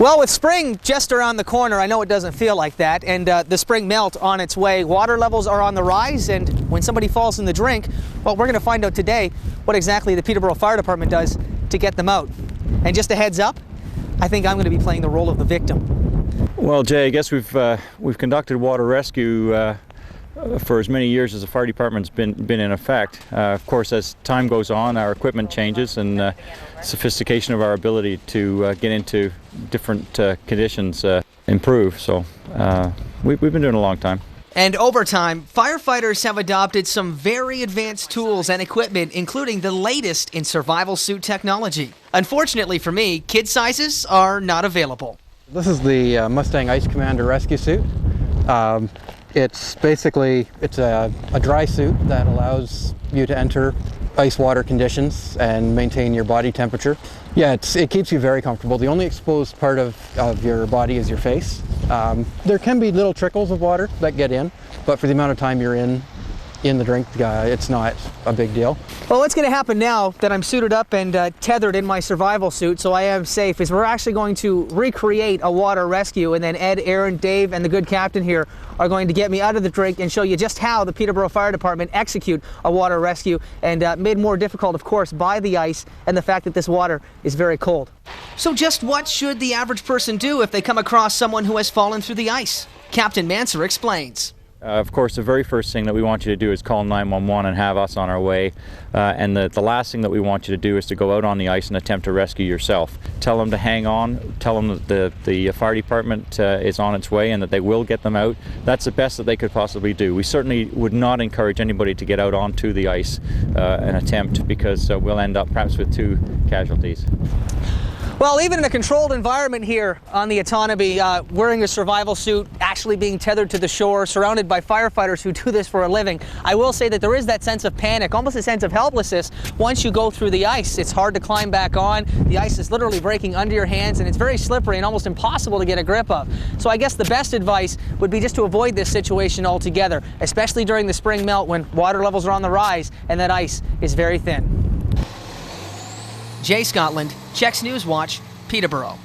Well, with spring just around the corner, I know it doesn't feel like that, and the spring melt on its way. Water levels are on the rise, and when somebody falls in the drink, well, we're going to find out today what exactly the Peterborough Fire Department does to get them out. And just a heads up, I think I'm going to be playing the role of the victim. Well, Jay, I guess we've conducted water rescue for as many years as the fire department's been in effect. Of course, as time goes on, our equipment changes and sophistication of our ability to get into different conditions improve. So we've been doing it a long time. And over time, firefighters have adopted some very advanced tools and equipment, including the latest in survival suit technology. Unfortunately for me, kid sizes are not available. This is the Mustang Ice Commander rescue suit. It's basically a dry suit that allows you to enter ice water conditions and maintain your body temperature. Yeah, it keeps you very comfortable. The only exposed part of your body is your face. There can be little trickles of water that get in, but for the amount of time you're in the drink, it's not a big deal. Well, what's going to happen now that I'm suited up and tethered in my survival suit so I am safe is we're actually going to recreate a water rescue, and then Ed, Aaron, Dave, and the good captain here are going to get me out of the drink and show you just how the Peterborough Fire Department execute a water rescue, and made more difficult, of course, by the ice and the fact that this water is very cold. So just what should the average person do if they come across someone who has fallen through the ice? Captain Manser explains. Of course, the very first thing that we want you to do is call 911 and have us on our way. And the last thing that we want you to do is to go out on the ice and attempt to rescue yourself. Tell them to hang on, tell them that the fire department is on its way and that they will get them out. That's the best that they could possibly do. We certainly would not encourage anybody to get out onto the ice and attempt, because we'll end up perhaps with 2 casualties. Well, even in a controlled environment here on the Autonomy, wearing a survival suit, actually being tethered to the shore, surrounded by firefighters who do this for a living, I will say that there is that sense of panic, almost a sense of helplessness once you go through the ice. It's hard to climb back on. The ice is literally breaking under your hands, and it's very slippery and almost impossible to get a grip of. So I guess the best advice would be just to avoid this situation altogether, especially during the spring melt when water levels are on the rise and that ice is very thin. Jay Scotland, CHEX News Watch, Peterborough.